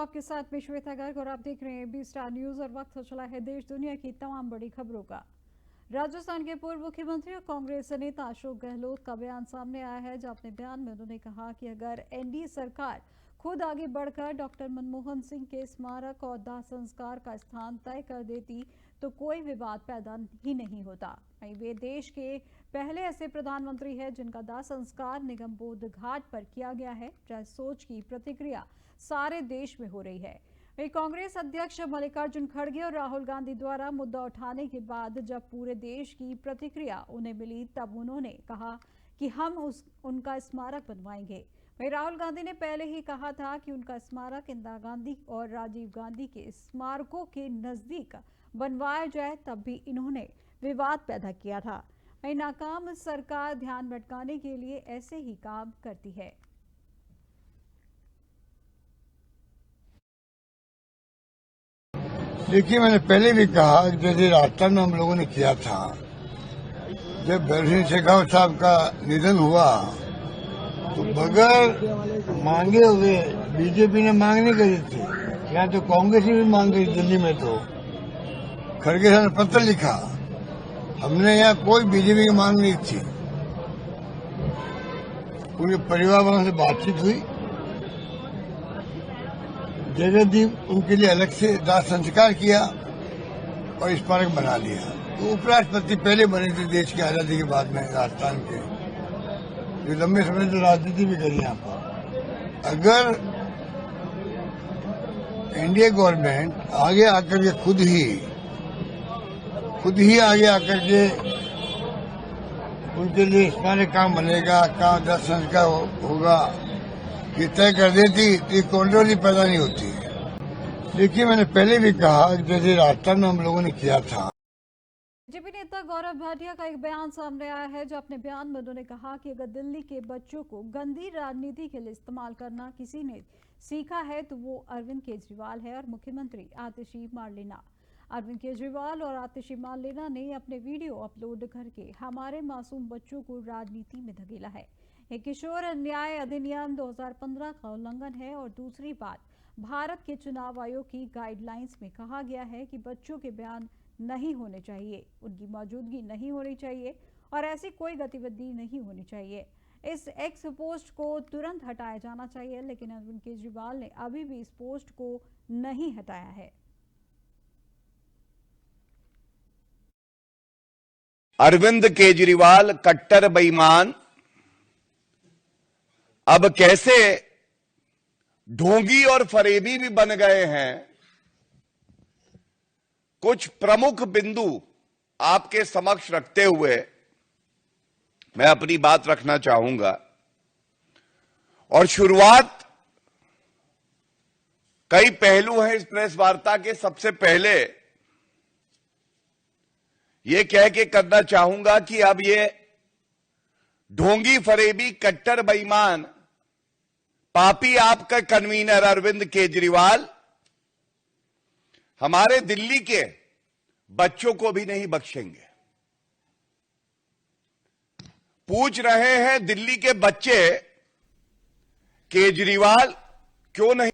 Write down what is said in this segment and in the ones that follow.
आपके साथ में श्वेता गर्ग और आप देख रहे हैं बी स्टार न्यूज और वक्त हो चला है देश दुनिया की तमाम बड़ी खबरों का। राजस्थान के पूर्व मुख्यमंत्री और कांग्रेस नेता अशोक गहलोत का बयान सामने आया है, जहां अपने बयान में उन्होंने कहा कि अगर एनडीए सरकार खुद आगे बढ़कर डॉक्टर मनमोहन सिंह के स्मारक और दाह संस्कार का स्थान तय कर देती तो कोई विवाद पैदा ही नहीं होता। वे देश के पहले ऐसे प्रधानमंत्री हैं जिनका दाह संस्कार निगम बोध घाट पर किया गया है, जहां सोच की प्रतिक्रिया सारे देश में हो रही है। वहीं कांग्रेस अध्यक्ष मल्लिकार्जुन खड़गे और राहुल गांधी द्वारा मुद्दा उठाने के बाद जब पूरे देश की प्रतिक्रिया उन्हें मिली, तब उन्होंने कहा कि हम उनका स्मारक बनवाएंगे। वहीं राहुल गांधी ने पहले ही कहा था कि उनका स्मारक इंदिरा गांधी और राजीव गांधी के स्मारकों के नजदीक बनवाया जाए, तब भी इन्होंने विवाद पैदा किया था। वहीं नाकाम सरकार ध्यान भटकाने के लिए ऐसे ही काम करती है। देखिए, मैंने पहले भी कहा कि जैसे राजस्थान में हम लोगों ने किया था, जब भैरव सिंह शेखावत साहब का निधन हुआ तो बगैर मांगे हुए बीजेपी ने मांग नहीं करी थी, यहाँ तो कांग्रेस ने भी मांग करी। दिल्ली में तो खड़गे साहब ने पत्र लिखा, हमने यहाँ कोई बीजेपी की मांग नहीं थी। पूरे परिवार वालों से बातचीत हुई, जगह दी, उनके लिए अलग से दाह संस्कार किया और स्मारक बना दिया। तो उपराष्ट्रपति पहले बने थे देश की आजादी के बाद में राजस्थान के, जो लंबे समय से राजनीति भी करी यहाँ पर। अगर एनडीए गवर्नमेंट आगे आकर के खुद ही आगे आकर के उनके लिए स्मारक काम बनेगा, कहाँ दाह संस्कार होगा, ये तय कर देती तो ये कॉन्ट्रोवर्सी पैदा नहीं होती। देखिए, मैंने पहले भी कहा कि जैसे राजस्थान में हम लोगों ने किया था। बीजेपी नेता गौरव भाटिया का एक बयान सामने आया है, जो अपने बयान में उन्होंने कहा कि अगर दिल्ली के बच्चों को गंदी राजनीति के लिए इस्तेमाल करना किसी ने सीखा है तो वो अरविंद केजरीवाल है और मुख्यमंत्री आतिशी मार्लेना। अरविंद केजरीवाल और आतिशी मार्लेना ने अपने वीडियो अपलोड करके हमारे मासूम बच्चों को राजनीति में धकेला है। ये किशोर न्याय अधिनियम 2015 का उल्लंघन है और दूसरी बात, भारत के चुनाव आयोग की गाइडलाइंस में कहा गया है कि बच्चों के बयान नहीं होने चाहिए, उनकी मौजूदगी नहीं होनी चाहिए और ऐसी कोई गतिविधि नहीं होनी चाहिए। इस एक्स पोस्ट को तुरंत हटाया जाना चाहिए, लेकिन अरविंद केजरीवाल ने अभी भी इस पोस्ट को नहीं हटाया है। अरविंद केजरीवाल कट्टर बेईमान अब कैसे ढोंगी और फरेबी भी बन गए हैं, कुछ प्रमुख बिंदु आपके समक्ष रखते हुए मैं अपनी बात रखना चाहूंगा। और शुरुआत कई पहलू हैं इस प्रेस वार्ता के। सबसे पहले ये कह के करना चाहूंगा कि अब ये ढोंगी फरेबी कट्टर बेईमान पापी आपका कन्वीनर अरविंद केजरीवाल हमारे दिल्ली के बच्चों को भी नहीं बख्शेंगे। पूछ रहे हैं दिल्ली के बच्चे, केजरीवाल क्यों नहीं।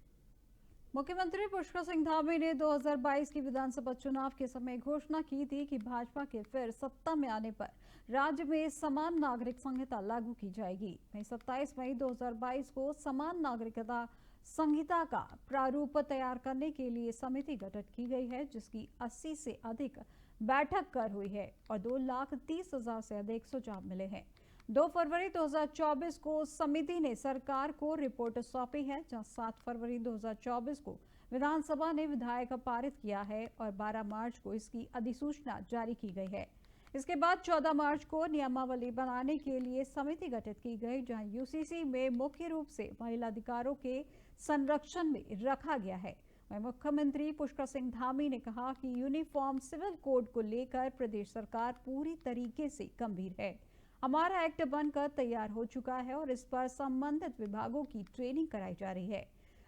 मुख्यमंत्री पुष्कर सिंह धामी ने 2022 की विधानसभा चुनाव के समय घोषणा की थी कि भाजपा के फिर सत्ता में आने पर राज्य में समान नागरिक संहिता लागू की जाएगी। वहीं 27 मई 2022 को समान नागरिकता संहिता का प्रारूप तैयार करने के लिए समिति गठित की गई है, जिसकी 80 से अधिक बैठक कर हुई है और 2,30,000 से अधिक सुझाव मिले हैं। 2 फरवरी 2024 को समिति ने सरकार को रिपोर्ट सौंपी है, जहां 7 फरवरी 2024 को विधानसभा ने विधेयक पारित किया है और 12 मार्च को इसकी अधिसूचना जारी की गई है। इसके बाद 14 मार्च को नियमावली बनाने के लिए समिति गठित की गई, जहां यूसीसी में मुख्य रूप से महिला अधिकारों के संरक्षण में रखा गया है। वहीं मुख्यमंत्री पुष्कर सिंह धामी ने कहा कि यूनिफॉर्म सिविल कोड को लेकर प्रदेश सरकार पूरी तरीके से गंभीर है। हमारा एक्ट बनकर तैयार हो चुका है और इस पर संबंधित विभागों की ट्रेनिंग कराई जा रही है।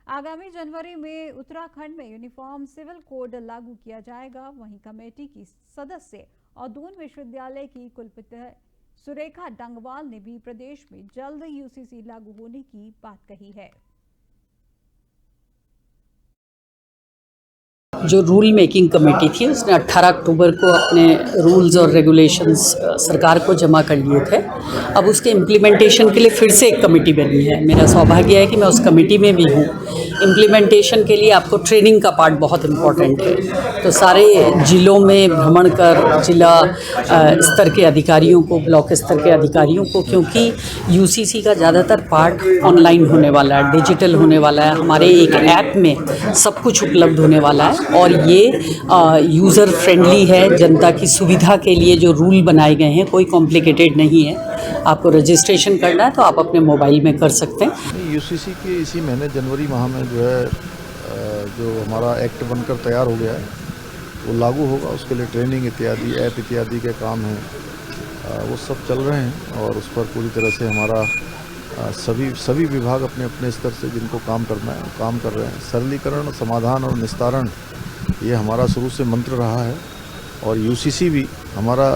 आगामी जनवरी में उत्तराखंड में यूनिफॉर्म सिविल कोड लागू किया जाएगा। वहीं कमेटी की सदस्य और दून विश्वविद्यालय की कुलपति सुरेखा डंगवाल ने भी प्रदेश में जल्द यूसीसी लागू होने की बात कही है। जो रूल मेकिंग कमेटी थी उसने 18 अक्टूबर को अपने रूल्स और रेगुलेशंस सरकार को जमा कर लिए थे। अब उसके इम्प्लीमेंटेशन के लिए फिर से एक कमेटी बनी है। मेरा सौभाग्य है कि मैं उस कमेटी में भी हूँ। इम्प्लीमेंटेशन के लिए आपको ट्रेनिंग का पार्ट बहुत इम्पॉर्टेंट है, तो सारे जिलों में भ्रमण कर जिला स्तर के अधिकारियों को, ब्लॉक स्तर के अधिकारियों को, क्योंकि यूसीसी का ज़्यादातर पार्ट ऑनलाइन होने वाला है, डिजिटल होने वाला है, हमारे एक ऐप में सब कुछ उपलब्ध होने वाला है और ये यूज़र फ्रेंडली है। जनता की सुविधा के लिए जो रूल बनाए गए हैं कोई कॉम्प्लिकेटेड नहीं है। आपको रजिस्ट्रेशन करना है तो आप अपने मोबाइल में कर सकते हैं। यूसीसी के इसी महीने जनवरी माह में जो है जो हमारा एक्ट बनकर तैयार हो गया है वो लागू होगा। उसके लिए ट्रेनिंग इत्यादि, ऐप इत्यादि के काम हैं, वो सब चल रहे हैं और उस पर पूरी तरह से हमारा सभी विभाग अपने अपने स्तर से जिनको काम करना है काम कर रहे हैं। सरलीकरण, समाधान और निस्तारण ये हमारा शुरू से मंत्र रहा है और यूसीसी भी हमारा।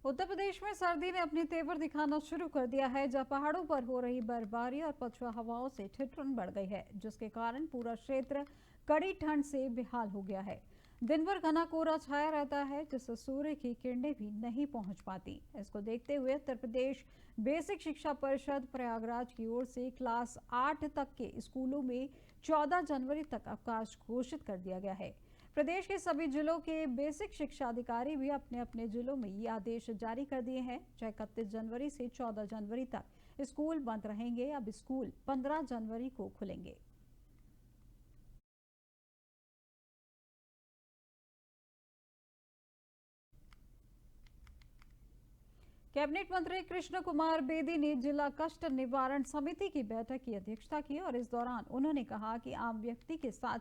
उत्तर प्रदेश में सर्दी ने अपनी तेवर दिखाना शुरू कर दिया है, जहां पहाड़ों पर हो रही बर्फबारी और पछुआ हवाओं से ठिठुरन बढ़ गई है, जिसके कारण पूरा क्षेत्र कड़ी ठंड से बेहाल हो गया है। दिन भर घना कोहरा छाया रहता है, जिससे सूर्य की किरणें भी नहीं पहुंच पाती। इसको देखते हुए उत्तर प्रदेश बेसिक शिक्षा परिषद प्रयागराज की ओर से क्लास 8 तक के स्कूलों में 14 जनवरी तक अवकाश घोषित कर दिया गया है। प्रदेश के सभी जिलों के बेसिक शिक्षा अधिकारी भी अपने अपने जिलों में ये आदेश जारी कर दिए हैं। 31 जनवरी से 14 जनवरी तक स्कूल बंद रहेंगे। अब स्कूल 15 जनवरी को खुलेंगे। कैबिनेट मंत्री कृष्ण कुमार बेदी ने जिला कष्ट निवारण समिति की बैठक की अध्यक्षता की और इस दौरान उन्होंने कहा कि आम व्यक्ति के साथ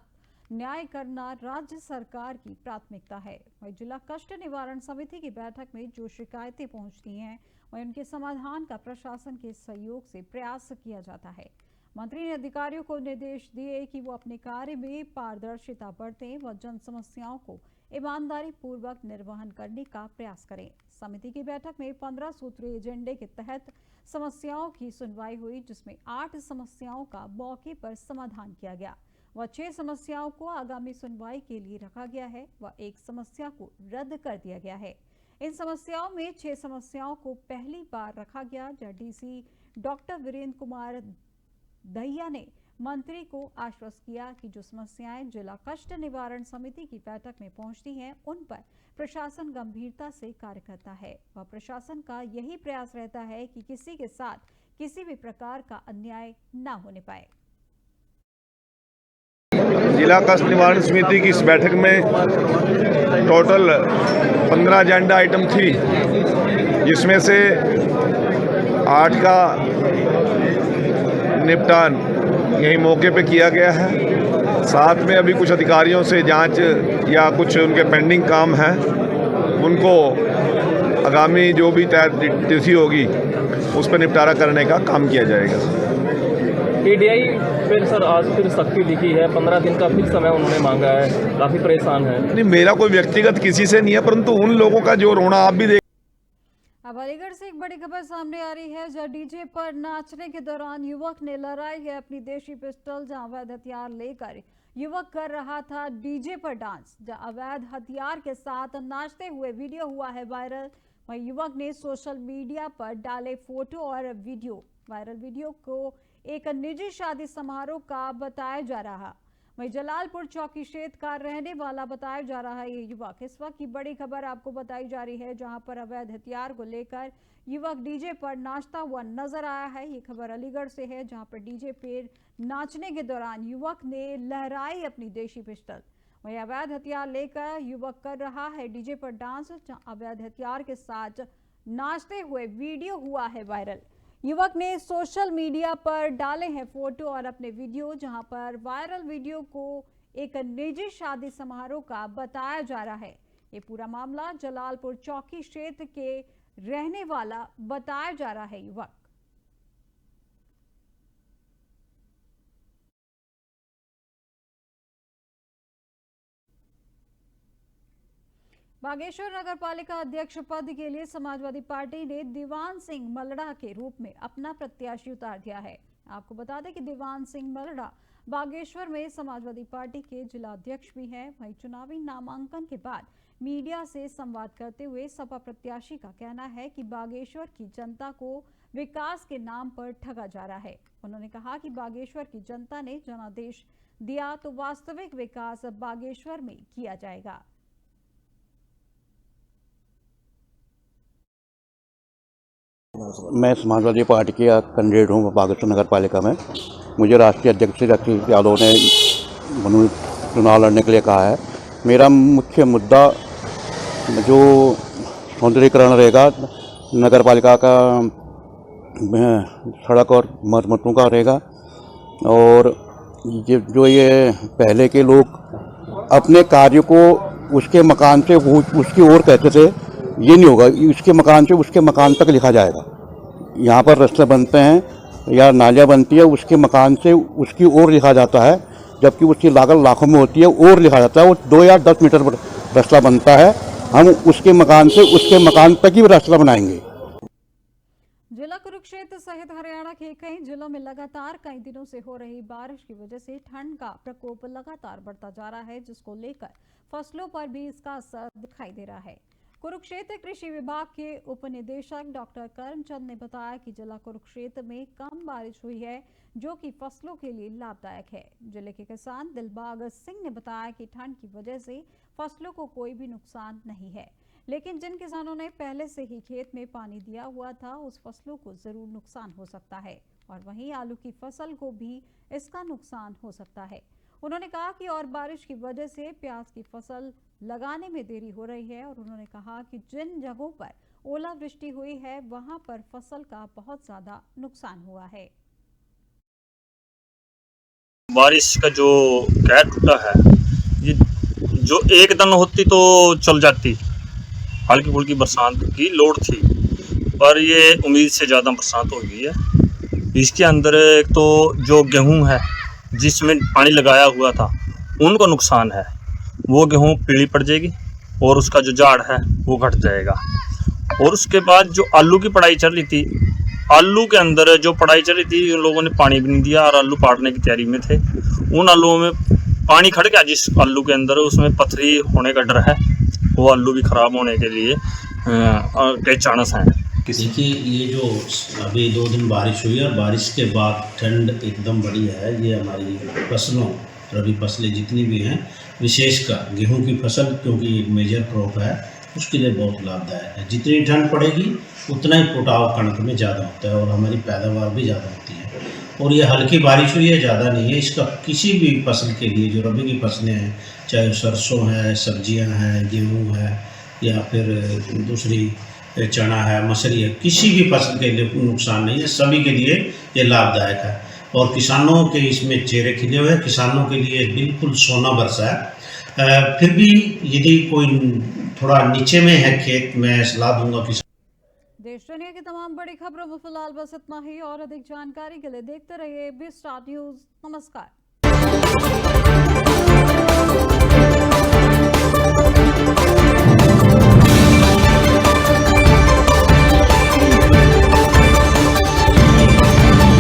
न्याय करना राज्य सरकार की प्राथमिकता है। वहीं जिला कष्ट निवारण समिति की बैठक में जो शिकायतें पहुंचती हैं वहीं उनके समाधान का प्रशासन के सहयोग से प्रयास किया जाता है। मंत्री ने अधिकारियों को निर्देश दिए कि वो अपने कार्य में पारदर्शिता बरतें व जन समस्याओं को ईमानदारी पूर्वक निर्वहन करने का प्रयास करें। समिति की बैठक में 15 सूत्रीय एजेंडे के तहत समस्याओं की सुनवाई हुई, जिसमें 8 समस्याओं का मौके पर समाधान किया गया व 6 समस्याओं को आगामी सुनवाई के लिए रखा गया है व 1 समस्या को रद्द कर दिया गया है। इन समस्याओं में 6 समस्याओं को पहली बार रखा गया, जहां डीसी डॉक्टर वीरेंद्र कुमार दहिया ने मंत्री को आश्वस्त किया कि जो समस्याएं जिला कष्ट निवारण समिति की बैठक में पहुंचती हैं उन पर प्रशासन गंभीरता से कार्य करता है व प्रशासन का यही प्रयास रहता है कि किसी के साथ किसी भी प्रकार का अन्याय न होने पाए। जिला कष्ट निवारण समिति की इस बैठक में टोटल 15 एजेंडा आइटम थी, जिसमें से 8 का निपटान यही मौके पे किया गया है। साथ में अभी कुछ अधिकारियों से जांच या कुछ उनके पेंडिंग काम हैं, उनको आगामी जो भी तय तिथि होगी उस पर निपटारा करने का काम किया जाएगा। केडीआई फिर सर आज फिर सख्ती दिखी है, 15 दिन का फिर समय उन्होंने मांगा है, काफ़ी परेशान है। नहीं, मेरा कोई व्यक्तिगत किसी से नहीं है, परंतु उन लोगों का जो रोना आप भी देख। अब अलीगढ़ से एक बड़ी खबर सामने आ रही है, जहां डीजे पर नाचने के दौरान युवक ने लहराई है अपनी देशी पिस्टल। जहां अवैध हथियार लेकर युवक कर रहा था डीजे पर डांस, जहां अवैध हथियार के साथ नाचते हुए वीडियो हुआ है वायरल। वहीं युवक ने सोशल मीडिया पर डाले फोटो और वीडियो। वायरल वीडियो को एक निजी शादी समारोह का बताया जा रहा। वहीं जलालपुर चौकी क्षेत्र का रहने वाला बताया जा रहा है ये युवक। इस वक्त की बड़ी खबर आपको बताई जा रही है, जहां पर अवैध हथियार को लेकर युवक डीजे पर नाचता हुआ नजर आया है। ये खबर अलीगढ़ से है, जहां पर डीजे पर नाचने के दौरान युवक ने लहराई अपनी देशी पिस्टल। वहीं अवैध हथियार लेकर युवक कर रहा है डीजे पर डांस, जहां अवैध हथियार के साथ नाचते हुए वीडियो हुआ है वायरल। युवक ने सोशल मीडिया पर डाले हैं फोटो और अपने वीडियो, जहां पर वायरल वीडियो को एक निजी शादी समारोह का बताया जा रहा है। ये पूरा मामला जलालपुर चौकी क्षेत्र के रहने वाला बताया जा रहा है युवक। बागेश्वर नगर पालिका अध्यक्ष पद के लिए समाजवादी पार्टी ने दीवान सिंह मलड़ा के रूप में अपना प्रत्याशी उतार दिया है। आपको बता दें कि दीवान सिंह मलड़ा बागेश्वर में समाजवादी पार्टी के जिला अध्यक्ष भी हैं। वहीं चुनावी नामांकन के बाद मीडिया से संवाद करते हुए सपा प्रत्याशी का कहना है कि बागेश्वर की जनता को विकास के नाम पर ठगा जा रहा है। उन्होंने कहा कि बागेश्वर की जनता ने जनादेश दिया तो वास्तविक विकास बागेश्वर में किया जाएगा। मैं समाजवादी पार्टी का कैंडिडेट हूँ बागेश्वर नगर पालिका में। मुझे राष्ट्रीय अध्यक्ष श्री अखिलेश यादव ने चुनाव लड़ने के लिए कहा है। मेरा मुख्य मुद्दा जो सौंदर्यीकरण रहेगा नगर पालिका का, सड़क और मरम्मतों का रहेगा। और जो ये पहले के लोग अपने कार्य को उसके मकान से उसकी ओर कहते थे, ये नहीं होगा। इसके मकान से उसके मकान तक लिखा जाएगा। यहाँ पर रास्ते बनते हैं या नालियाँ बनती है, उसके मकान से उसकी ओर लिखा जाता है, जबकि उसकी लागत लाखों में होती है। और लिखा जाता है वो 2 या 10 मीटर पर रास्ता बनता है। हम उसके मकान से उसके मकान तक ही रास्ता बनाएंगे। जिला कुरुक्षेत्र सहित हरियाणा के कई जिलों में लगातार कई दिनों से हो रही बारिश की वजह से ठंड का प्रकोप लगातार बढ़ता जा रहा है, जिसको लेकर फसलों पर भी इसका असर दिखाई दे रहा है। कुरुक्षेत्र कृषि विभाग के उप निदेशक डॉक्टर करमचंद ने बताया कि जिला कुरुक्षेत्र में कम बारिश हुई है, जो कि फसलों के लिए लाभदायक है। जिले के किसान दिलबाग सिंह ने बताया कि ठंड की वजह से फसलों को कोई भी नुकसान नहीं है, लेकिन जिन किसानों ने पहले से ही खेत में पानी दिया हुआ था उस फसलों को जरूर नुकसान हो सकता है, और वहीं आलू की फसल को भी इसका नुकसान हो सकता है। उन्होंने कहा कि और बारिश की वजह से प्याज की फसल लगाने में देरी हो रही है, और उन्होंने कहा कि जिन जगहों पर ओलावृष्टि हुई है वहां पर फसल का बहुत ज्यादा नुकसान हुआ है। बारिश का जो कहर टूटा है, ये जो एक दिन होती तो चल जाती, हल्की फुल्की बरसात की लोड थी, पर ये उम्मीद से ज़्यादा बरसात हो गई है। इसके अंदर एक तो जो गेहूं है जिसमें पानी लगाया हुआ था उनको नुकसान है, वो गेहूं पीली पड़ जाएगी और उसका जो झाड़ है वो घट जाएगा। और उसके बाद जो आलू की पढ़ाई चल रही थी, आलू के अंदर जो पढ़ाई चल रही थी उन लोगों ने पानी भी नहीं दिया और आलू पाटने की तैयारी में थे। उन आलूओं में पानी खड़ गया, जिस आलू के अंदर उसमें पथरी होने का डर है, वो आलू भी ख़राब होने के लिए कई चांस हैं। देखिए, ये जो अभी 2 दिन बारिश हुई और बारिश के बाद ठंड एकदम बढ़ी है, ये हमारी फसलों, रबी फसलें जितनी भी हैं, विशेषकर गेहूं की फसल, क्योंकि एक मेजर क्रॉप है, उसके लिए बहुत लाभदायक है। जितनी ठंड पड़ेगी उतना ही पोटाव कणक में ज़्यादा होता है और हमारी पैदावार भी ज़्यादा होती है। और ये हल्की बारिश हुई है, ज़्यादा नहीं है। इसका किसी भी फसल के लिए, जो रबी की फसलें हैं, चाहे सरसों है, सब्जियां हैं, गेहूं है या फिर दूसरी चना है, मसरी है, किसी भी फसल के लिए नुकसान नहीं है, सभी के लिए ये लाभदायक है। और किसानों के इसमें चेहरे खिले हुए हैं, किसानों के लिए बिल्कुल सोना बरसा है। फिर भी यदि कोई थोड़ा नीचे में है खेत, मैं सलाह दूंगा कि देश दुनिया की तमाम बड़ी खबरों में फिलहाल बस इतना ही, और अधिक जानकारी के लिए देखते रहिए AB स्टार न्यूज़। नमस्कार।